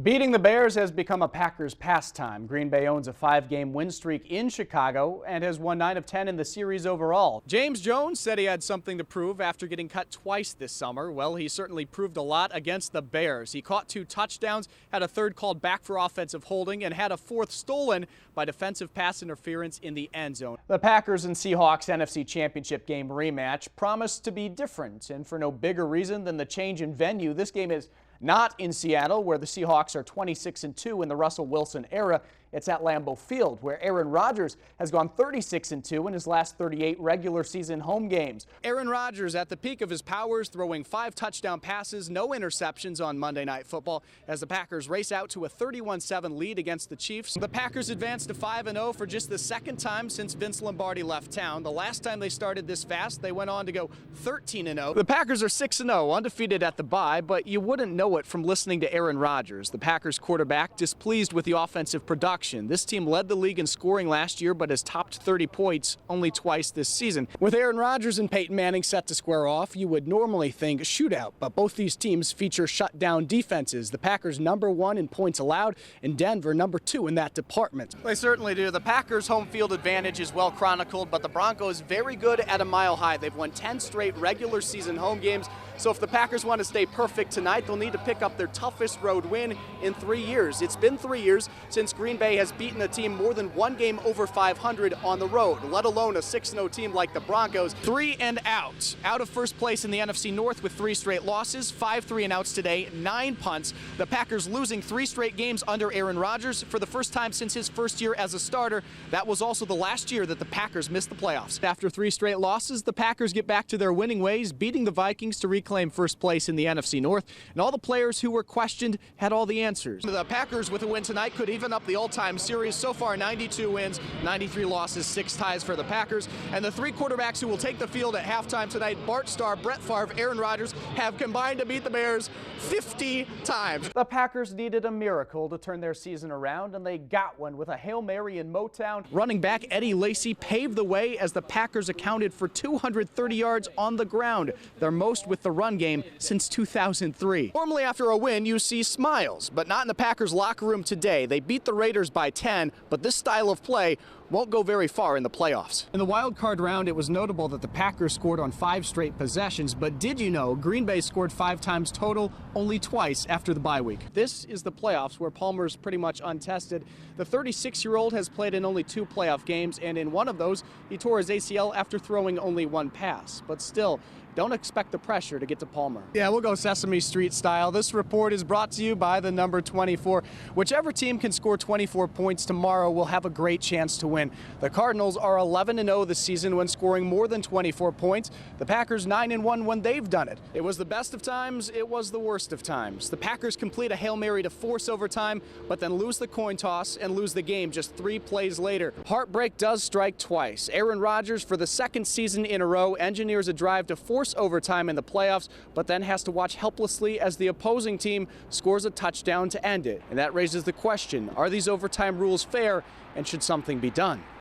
Beating the Bears has become a Packers pastime. Green Bay owns a 5-game win streak in Chicago and has won 9 of 10 in the series overall. James Jones said he had something to prove after getting cut twice this summer. Well, he certainly proved a lot against the Bears. He caught 2 touchdowns, had a third called back for offensive holding, and had a fourth stolen by defensive pass interference in the end zone. The Packers and Seahawks NFC Championship game rematch promised to be different, and for no bigger reason than the change in venue. This game is not in Seattle, where the Seahawks are 26-2 in the Russell Wilson era. It's at Lambeau Field, where Aaron Rodgers has gone 36-2 in his last 38 regular season home games. Aaron Rodgers at the peak of his powers, throwing 5 touchdown passes, no interceptions on Monday Night Football as the Packers race out to a 31-7 lead against the Chiefs. The Packers advanced to 5-0 for just the second time since Vince Lombardi left town. The last time they started this fast, they went on to go 13-0. The Packers are 6-0, undefeated at the bye, but you wouldn't know it from listening to Aaron Rodgers, the Packers quarterback, displeased with the offensive production. This team led the league in scoring last year, but has topped 30 points only twice this season. With Aaron Rodgers and Peyton Manning set to square off, you would normally think shootout, but both these teams feature shutdown defenses. The Packers #1 in points allowed, and Denver #2 in that department. They certainly do. The Packers' home field advantage is well chronicled, but the Broncos very good at a mile high. They've won 10 straight regular season home games, so if the Packers want to stay perfect tonight, they'll need to pick up their toughest road win in 3 years. It's been 3 years since Green Bay has beaten a team more than 1 game over 500 on the road, let alone a 6-0 team like the Broncos. 3 and out. Out of first place in the NFC North with 3 straight losses, 5 3 and outs today, 9 punts. The Packers losing 3 straight games under Aaron Rodgers for the first time since his first year as a starter. That was also the last year that the Packers missed the playoffs. After 3 straight losses, the Packers get back to their winning ways, beating the Vikings to reclaim first place in the NFC North, and all the players who were questioned had all the answers. The Packers with a win tonight could even up the all-time series. So far, 92 wins, 93 losses, 6 ties for the Packers, and the 3 quarterbacks who will take the field at halftime tonight, Bart Starr, Brett Favre, Aaron Rodgers, have combined to beat the Bears 50 times. The Packers needed a miracle to turn their season around, and they got one with a Hail Mary in Motown. Running back Eddie Lacy paved the way as the Packers accounted for 230 yards on the ground, their most with the run game since 2003. Normally after a win, you see smiles, but not in the Packers locker room today. They beat the Raiders by 10, but this style of play won't go very far in the playoffs. In the wild card round, it was notable that the Packers scored on 5 straight possessions, but did you know Green Bay scored 5 times total, only twice after the bye week? This is the playoffs where Palmer's pretty much untested. The 36-year-old has played in only 2 playoff games, and in one of those, he tore his ACL after throwing only 1 pass. But still, don't expect the pressure to get to Palmer. Yeah, we'll go Sesame Street style. This report is brought to you by the number 24. Whichever team can score 24 points tomorrow will have a great chance to win. The Cardinals are 11-0 this season when scoring more than 24 points. The Packers 9-1 when they've done it. It was the best of times, it was the worst of times. The Packers complete a Hail Mary to force overtime, but then lose the coin toss and lose the game just 3 plays later. Heartbreak does strike twice. Aaron Rodgers, for the 2nd season in a row, engineers a drive to force overtime in the playoffs, but then has to watch helplessly as the opposing team scores a touchdown to end it. And that raises the question, are these overtime rules fair, and should something be done?